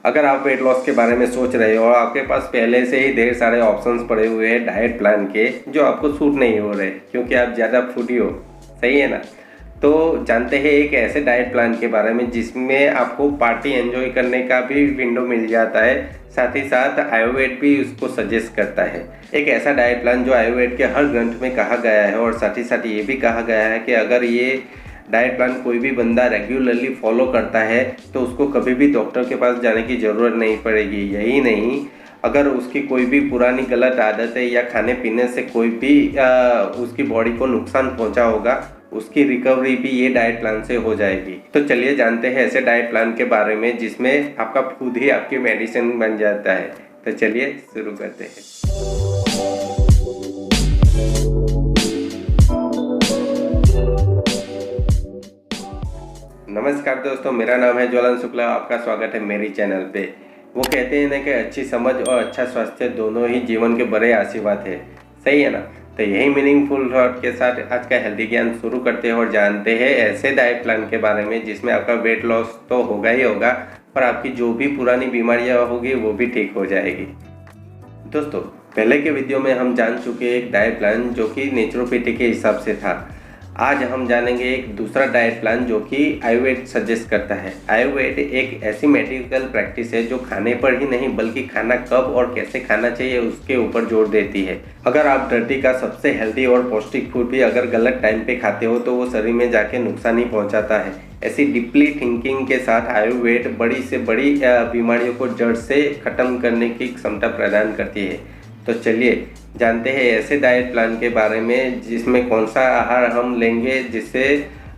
अगर आप weight loss के बारे में सोच रहे हो और आपके पास पहले से ही ढेर सारे ऑप्शंस पड़े हुए हैं डाइट प्लान के जो आपको सूट नहीं हो रहे क्योंकि आप ज़्यादा फूडी हो, सही है ना। तो जानते हैं एक ऐसे डाइट प्लान के बारे में जिसमें आपको पार्टी एंजॉय करने का भी विंडो मिल जाता है, साथ ही साथ आयुर्वेद भी उसको सजेस्ट करता है। एक ऐसा डाइट प्लान जो आयुर्वेद के हर ग्रंथ में कहा गया है और साथ ही साथ ये भी कहा गया है कि अगर ये डाइट प्लान कोई भी बंदा रेगुलरली फॉलो करता है तो उसको कभी भी डॉक्टर के पास जाने की ज़रूरत नहीं पड़ेगी। यही नहीं, अगर उसकी कोई भी पुरानी गलत आदत है या खाने पीने से कोई भी उसकी बॉडी को नुकसान पहुंचा होगा, उसकी रिकवरी भी ये डाइट प्लान से हो जाएगी। तो चलिए जानते हैं ऐसे डाइट प्लान के बारे में जिसमें आपका खुद ही आपकी मेडिसिन बन जाता है। तो चलिए शुरू करते हैं। नमस्कार दोस्तों, मेरा नाम है ज्वलन शुक्ला। आपका स्वागत है मेरी चैनल पे। वो कहते हैं ना कि अच्छी समझ और अच्छा स्वास्थ्य दोनों ही जीवन के बड़े आशीर्वाद है, सही है ना। तो यही मीनिंगफुल थॉट के साथ आज का हेल्दी ज्ञान शुरू करते हैं और जानते हैं ऐसे डाइट प्लान के बारे में जिसमें आपका वेट लॉस तो होगा ही होगा, पर आपकी जो भी पुरानी बीमारियाँ होगी वो भी ठीक हो जाएगी। दोस्तों, पहले के वीडियो में हम जान चुके एक डाइट प्लान जो कि नेचुरोपैथी के हिसाब से था। आज हम जानेंगे एक दूसरा डाइट प्लान जो कि आयुर्वेद सजेस्ट करता है। आयुर्वेद एक ऐसी मेडिकल प्रैक्टिस है जो खाने पर ही नहीं बल्कि खाना कब और कैसे खाना चाहिए उसके ऊपर जोर देती है। अगर आप धरती का सबसे हेल्दी और पौष्टिक फूड भी अगर गलत टाइम पे खाते हो तो वो शरीर में जाके नुकसान ही पहुंचाता है। ऐसी डीपली थिंकिंग के साथ आयुर्वेद बड़ी से बड़ी बीमारियों को जड़ से खत्म करने की क्षमता प्रदान करती है। तो चलिए जानते हैं ऐसे डाइट प्लान के बारे में जिसमें कौन सा आहार हम लेंगे जिससे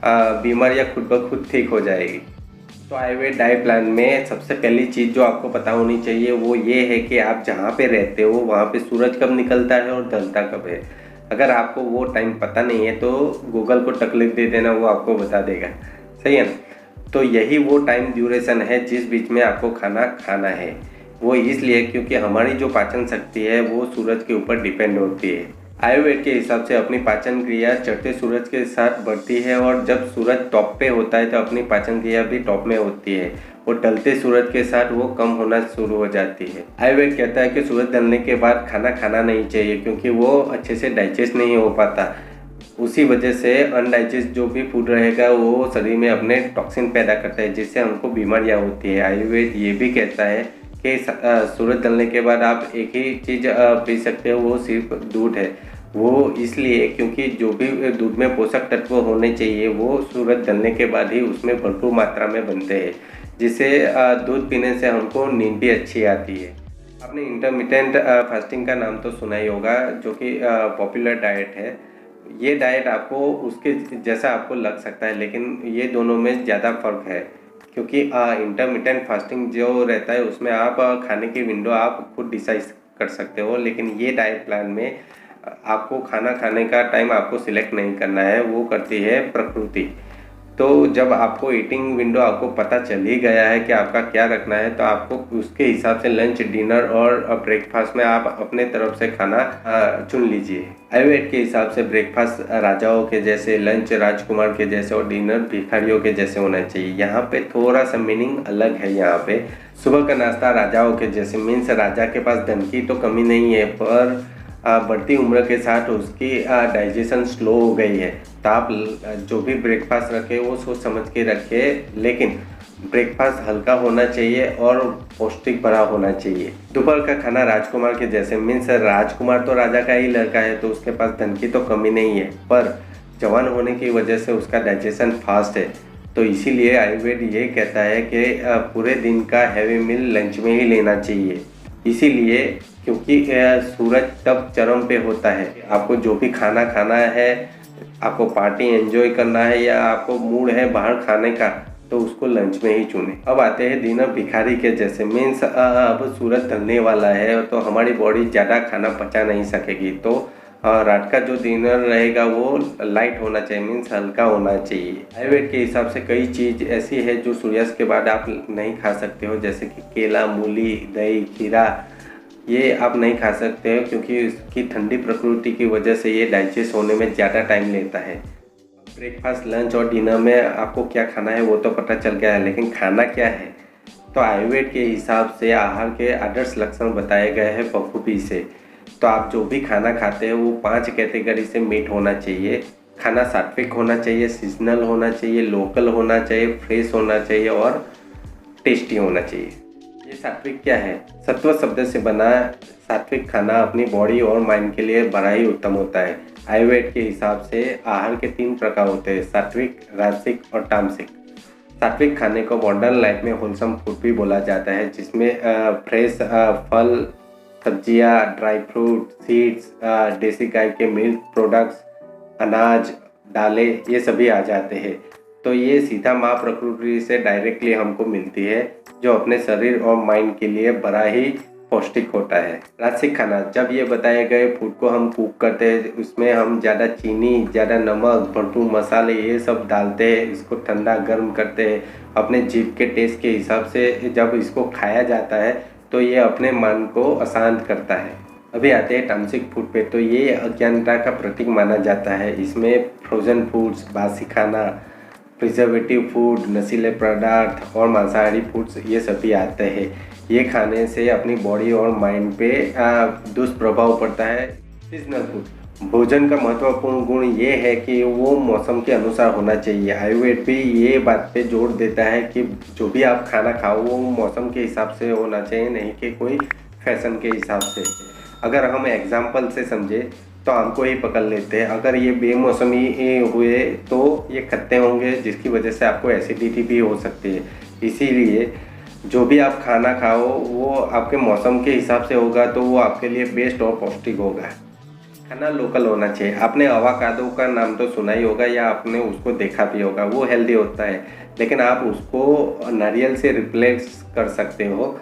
बीमारियां खुद ब खुद ठीक हो जाएगी। तो आयुर्वेद डाइट प्लान में सबसे पहली चीज़ जो आपको पता होनी चाहिए वो ये है कि आप जहाँ पे रहते हो वहाँ पे सूरज कब निकलता है और ढलता कब है। अगर आपको वो टाइम पता नहीं है तो गूगल को तकलीफ दे देना, वो आपको बता देगा, सही है ना। तो यही वो टाइम ड्यूरेशन है जिस बीच में आपको खाना खाना है। वो इसलिए क्योंकि हमारी जो पाचन शक्ति है वो सूरज के ऊपर डिपेंड होती है। आयुर्वेद के हिसाब से अपनी पाचन क्रिया चढ़ते सूरज के साथ बढ़ती है और जब सूरज टॉप पे होता है तो अपनी पाचन क्रिया भी टॉप में होती है और ढलते सूरज के साथ वो कम होना शुरू हो जाती है। आयुर्वेद कहता है कि सूरज ढलने के बाद खाना खाना नहीं चाहिए क्योंकि वो अच्छे से डाइजेस्ट नहीं हो पाता। उसी वजह से अनडाइजेस्ट जो भी फूड रहेगा वो शरीर में अपने टॉक्सिन पैदा करता है जिससे हमको बीमारियाँ होती है। आयुर्वेद ये भी कहता है कि सूरज ढलने के बाद आप एक ही चीज़ पी सकते हो, वो सिर्फ दूध है। वो इसलिए क्योंकि जो भी दूध में पोषक तत्व होने चाहिए वो सूरज ढलने के बाद ही उसमें भरपूर मात्रा में बनते हैं, जिससे दूध पीने से हमको नींद भी अच्छी आती है। आपने इंटरमिटेंट फास्टिंग का नाम तो सुना ही होगा, जो कि पॉपुलर डाइट है। ये डाइट आपको उसके जैसा आपको लग सकता है लेकिन ये दोनों में ज़्यादा फ़र्क है क्योंकि इंटरमिटेंट फास्टिंग जो रहता है उसमें आप खाने की विंडो आप खुद डिसाइड कर सकते हो, लेकिन ये डाइट प्लान में आपको खाना खाने का टाइम आपको सिलेक्ट नहीं करना है, वो करती है प्रकृति। तो जब आपको ईटिंग विंडो आपको पता चल ही गया है कि आपका क्या रखना है तो आपको उसके हिसाब से लंच, डिनर और ब्रेकफास्ट में आप अपने तरफ से खाना चुन लीजिए। आयुर्वेद के हिसाब से ब्रेकफास्ट राजाओं के जैसे, लंच राजकुमार के जैसे और डिनर भिखारियों के जैसे होना चाहिए। यहाँ पे थोड़ा सा मीनिंग अलग है। यहाँ पे सुबह का नाश्ता राजाओं के जैसे मीन्स राजा के पास धन की तो कमी नहीं है, पर बढ़ती उम्र के साथ उसकी डाइजेशन स्लो हो गई है। तो आप जो भी ब्रेकफास्ट रखें वो सोच समझ के रखें, लेकिन ब्रेकफास्ट हल्का होना चाहिए और पौष्टिक भरा होना चाहिए। दोपहर का खाना राजकुमार के जैसे मीन्स राजकुमार तो राजा का ही लड़का है तो उसके पास धन की तो कमी नहीं है, पर जवान होने की वजह से उसका डाइजेशन फास्ट है। तो इसीलिए आयुर्वेद ये कहता है कि पूरे दिन का हैवी मील लंच में ही लेना चाहिए। इसीलिए क्योंकि सूरज तब चरम पे होता है। आपको जो भी खाना खाना है, आपको पार्टी एंजॉय करना है या आपको मूड है बाहर खाने का, तो उसको लंच में ही चुने। अब आते हैं डिनर भिखारी के जैसे मीन्स अब सूरज ढलने वाला है तो हमारी बॉडी ज़्यादा खाना पचा नहीं सकेगी, तो रात का जो डिनर रहेगा वो लाइट होना चाहिए, मीन्स हल्का होना चाहिए। आयुर्वेद के हिसाब से कई चीज़ ऐसी है जो सूर्यास्त के बाद आप नहीं खा सकते हो, जैसे कि केला, मूली, दही, खीरा, ये आप नहीं खा सकते हो क्योंकि इसकी ठंडी प्रकृति की वजह से ये डाइजेस्ट होने में ज़्यादा टाइम लेता है। ब्रेकफास्ट, लंच और डिनर में आपको क्या खाना है वो तो पता चल गया है, लेकिन खाना क्या है तो आयुर्वेद के हिसाब से आहार के आदर्श लक्षण बताए गए हैं बखूबी से। तो आप जो भी खाना खाते हैं वो 5 कैटेगरी से मीट होना चाहिए। खाना सात्विक होना चाहिए, सीजनल होना चाहिए, लोकल होना चाहिए, फ्रेश होना चाहिए और टेस्टी होना चाहिए। ये सात्विक क्या है? सत्व शब्द से बना सात्विक खाना अपनी बॉडी और माइंड के लिए बड़ा ही उत्तम होता है। आयुर्वेद के हिसाब से आहार के 3 प्रकार होते हैं, सात्विक, राजसिक और तामसिक। सात्विक खाने को मॉडर्न लाइफ में होलसम फूड भी बोला जाता है, जिसमें फ्रेश फल, सब्जियां, ड्राई फ्रूट, सीड्स, देसी गाय के मिल्क प्रोडक्ट्स, अनाज, दालें, ये सभी आ जाते हैं। तो ये सीधा माँ प्रकृति से डायरेक्टली हमको मिलती है, जो अपने शरीर और माइंड के लिए बड़ा ही पौष्टिक होता है। राजसिक खाना, जब ये बताए गए फूड को हम कुक करते हैं, उसमें हम ज़्यादा चीनी, ज़्यादा नमक, भरपूर मसाले ये सब डालते हैं, इसको ठंडा गर्म करते हैं अपने जीभ के टेस्ट के हिसाब से। जब इसको खाया जाता है तो ये अपने मन को अशांत करता है। अभी आते हैं तामसिक फूड पे। तो ये अज्ञानता का प्रतीक माना जाता है। इसमें फ्रोजन फूड्स, बासी खाना, प्रिजर्वेटिव फूड, नशीले पदार्थ और मांसाहारी फूड्स ये सभी आते हैं। ये खाने से अपनी बॉडी और माइंड पे दुष्प्रभाव पड़ता है। सीजनल फूड, भोजन का महत्वपूर्ण गुण ये है कि वो मौसम के अनुसार होना चाहिए। आयुर्वेद भी ये बात पे जोर देता है कि जो भी आप खाना खाओ वो मौसम के हिसाब से होना चाहिए, नहीं कि कोई फैशन के हिसाब से। अगर हम एग्जाम्पल से समझे तो आम को ही पकड़ लेते हैं। अगर ये बेमौसमी हुए तो ये खट्टे होंगे, जिसकी वजह से आपको एसिडिटी भी हो सकती है। इसीलिए जो भी आप खाना खाओ वो आपके मौसम के हिसाब से होगा तो वो आपके लिए बेस्ट और पौष्टिक होगा। खाना लोकल होना चाहिए। आपने अवाकाडो का नाम तो सुना ही होगा या आपने उसको देखा भी होगा, वो हेल्दी होता है, लेकिन आप उसको नारियल से रिप्लेस कर सकते हो।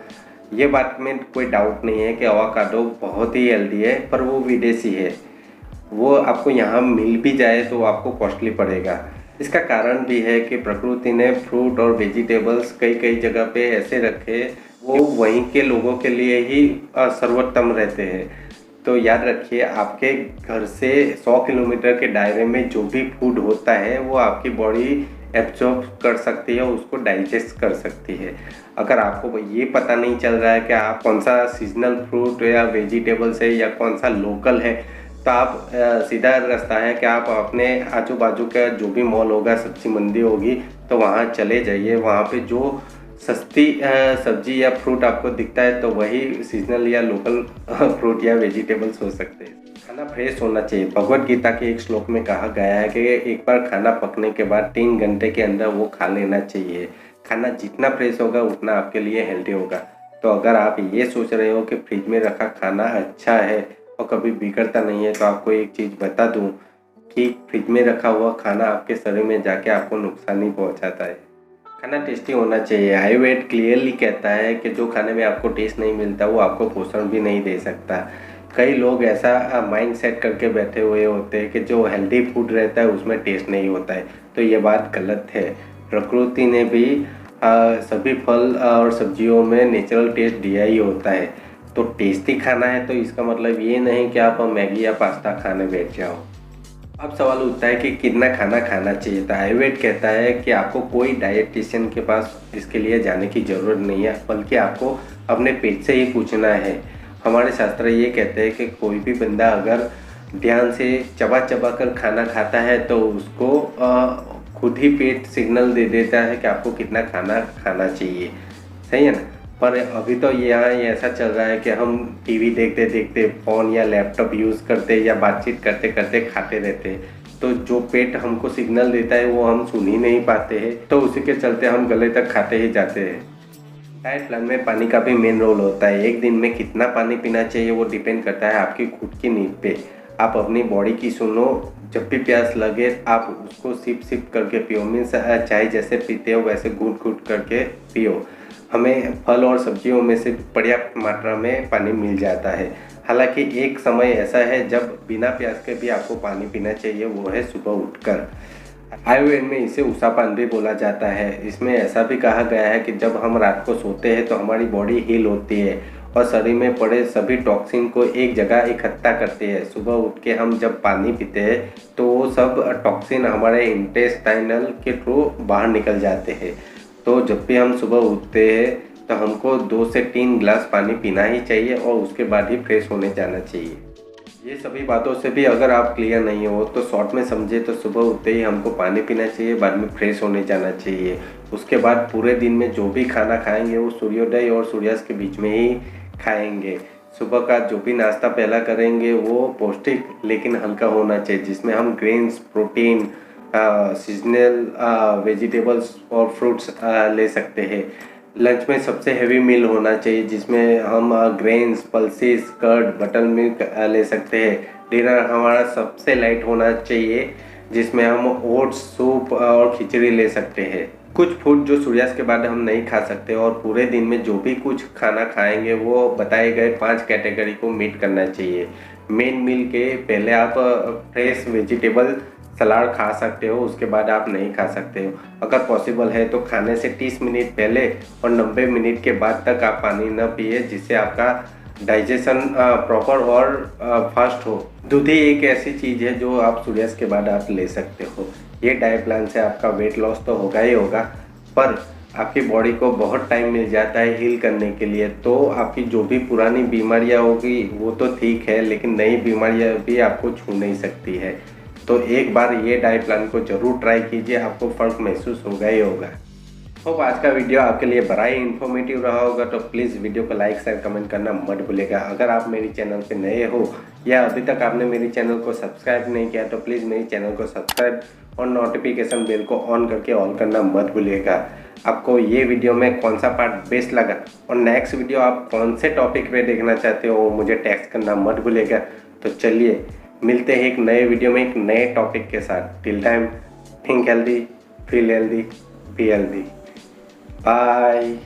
ये बात में कोई डाउट नहीं है कि अवाकाडो बहुत ही हेल्दी है, पर वो विदेशी है। वो आपको यहाँ मिल भी जाए तो आपको कॉस्टली पड़ेगा। इसका कारण भी है कि प्रकृति ने फ्रूट और वेजिटेबल्स कई कई जगह पे ऐसे रखे वो वहीं के लोगों के लिए ही सर्वोत्तम रहते हैं। तो याद रखिए, आपके घर से 100 किलोमीटर के दायरे में जो भी फूड होता है वो आपकी बॉडी एब्जॉर्ब कर सकती है, उसको डाइजेस्ट कर सकती है। अगर आपको ये पता नहीं चल रहा है कि आप कौन सा सीजनल फ्रूट या वेजिटेबल्स है या कौन सा लोकल है, तो आप सीधा रास्ता है कि आप अपने आजू बाजू का जो भी मॉल होगा, सब्जी मंडी होगी, तो वहाँ चले जाइए। वहाँ पे जो सस्ती सब्जी या फ्रूट आपको दिखता है तो वही सीजनल या लोकल फ्रूट या वेजिटेबल्स हो सकते हैं। खाना फ्रेश होना चाहिए। भगवत गीता के एक श्लोक में कहा गया है कि एक बार खाना पकने के बाद 3 घंटे के अंदर वो खा लेना चाहिए। खाना जितना फ्रेश होगा उतना आपके लिए हेल्दी होगा। तो अगर आप ये सोच रहे हो कि फ्रिज में रखा खाना अच्छा है और कभी बिगड़ता नहीं है, तो आपको एक चीज़ बता दूं कि फ्रिज में रखा हुआ खाना आपके शरीर में जाके आपको नुकसान नहीं पहुंचाता है। खाना टेस्टी होना चाहिए। आयुर्वेद क्लियरली कहता है कि जो खाने में आपको टेस्ट नहीं मिलता वो आपको पोषण भी नहीं दे सकता। कई लोग ऐसा माइंड सेट करके बैठे हुए होते हैं कि जो हेल्दी फूड रहता है उसमें टेस्ट नहीं होता है, तो ये बात गलत है। प्रकृति ने भी सभी फल और सब्जियों में नेचुरल टेस्ट दिया ही होता है। तो टेस्टी खाना है तो इसका मतलब ये नहीं कि आप मैगी या पास्ता खाने बैठ जाओ। अब सवाल उठता है कि कितना खाना खाना चाहिए। तो आयुर्वेद कहता है कि आपको कोई डाइटिशियन के पास इसके लिए जाने की ज़रूरत नहीं है, बल्कि आपको अपने पेट से ही पूछना है। हमारे शास्त्र ये कहते हैं कि कोई भी बंदा अगर ध्यान से चबा चबा कर खाना खाता है तो उसको खुद ही पेट सिग्नल दे देता है कि आपको कितना खाना खाना चाहिए। सही है ना? पर अभी तो यहाँ ऐसा चल रहा है कि हम टीवी देखते देखते फ़ोन या लैपटॉप यूज़ करते या बातचीत करते करते खाते रहते हैं, तो जो पेट हमको सिग्नल देता है वो हम सुन ही नहीं पाते हैं, तो उसी के चलते हम गले तक खाते ही जाते हैं। डाइट प्लान में पानी का भी मेन रोल होता है। एक दिन में कितना पानी पीना चाहिए वो डिपेंड करता है आपकी खुद की नीड पे। आप अपनी बॉडी की सुनो, जब भी प्यास लगे आप उसको सिप सिप करके पियो। मीन्स चाय जैसे पीते हो वैसे घूट घूट करके पियो। हमें फल और सब्जियों में से पर्याप्त मात्रा में पानी मिल जाता है। हालांकि एक समय ऐसा है जब बिना प्यास के भी आपको पानी पीना चाहिए, वो है सुबह उठकर। आयुर्वेद में इसे उषापान भी बोला जाता है। इसमें ऐसा भी कहा गया है कि जब हम रात को सोते हैं तो हमारी बॉडी हील होती है और शरीर में पड़े सभी टॉक्सिन को एक जगह इकट्ठा करती है। सुबह उठ के हम जब पानी पीते हैं तो वो सब टॉक्सिन हमारे इंटेस्टाइनल के थ्रू बाहर निकल जाते हैं। तो जब भी हम सुबह उठते हैं तो हमको 2 से 3 गिलास पानी पीना ही चाहिए और उसके बाद ही फ्रेश होने जाना चाहिए। ये सभी बातों से भी अगर आप क्लियर नहीं हो तो शॉर्ट में समझे तो सुबह उठते ही हमको पानी पीना चाहिए, बाद में फ्रेश होने जाना चाहिए। उसके बाद पूरे दिन में जो भी खाना खाएंगे वो सूर्योदय और सूर्यास्त के बीच में ही खाएंगे। सुबह का जो भी नाश्ता पहला करेंगे वो पौष्टिक लेकिन हल्का होना चाहिए, जिसमें हम ग्रेन्स, प्रोटीन, सीजनल वेजिटेबल्स और फ्रूट्स ले सकते हैं। लंच में सबसे हेवी मील होना चाहिए, जिसमें हम grains, pulses, curd, buttermilk ले सकते हैं। डिनर हमारा सबसे लाइट होना चाहिए, जिसमें हम ओट्स, सूप और खिचड़ी ले सकते हैं। कुछ फूड जो सूर्यास्त के बाद हम नहीं खा सकते और पूरे दिन में जो भी कुछ खाना खाएंगे वो बताए गए 5 कैटेगरी को मीट करना चाहिए। मेन मील के पहले आप फ्रेश वेजिटेबल सलाद खा सकते हो, उसके बाद आप नहीं खा सकते हो। अगर पॉसिबल है तो खाने से 30 मिनट पहले और 90 मिनट के बाद तक आप पानी न पिए, जिससे आपका डाइजेशन प्रॉपर और फास्ट हो। दूध ही एक ऐसी चीज़ है जो आप सूर्यास्त के बाद आप ले सकते हो। ये डाइट प्लान से आपका वेट लॉस तो होगा ही होगा, पर आपकी बॉडी को बहुत टाइम मिल जाता है हील करने के लिए। तो आपकी जो भी पुरानी बीमारियां होगी वो तो ठीक है, लेकिन नई बीमारियां भी आपको छू नहीं सकती है। तो एक बार ये डाइट प्लान को जरूर ट्राई कीजिए, आपको फ़र्क महसूस होगा ही होगा। होप आज का वीडियो आपके लिए बड़ा ही इन्फॉर्मेटिव रहा होगा, तो प्लीज़ वीडियो को लाइक, शेयर, कमेंट करना मत भूलिएगा। अगर आप मेरी चैनल पे नए हो या अभी तक आपने मेरी चैनल को सब्सक्राइब नहीं किया तो प्लीज़ मेरी चैनल को सब्सक्राइब और नोटिफिकेशन बेल को ऑन करके ऑल करना मत भूलिएगा। आपको ये वीडियो में कौन सा पार्ट बेस्ट लगा और नेक्स्ट वीडियो आप कौन से टॉपिक पे देखना चाहते हो मुझे टेक्स्ट करना मत भूलिएगा। तो चलिए मिलते हैं एक नए वीडियो में एक नए टॉपिक के साथ। Till time, think healthy, feel healthy, be healthy. Bye.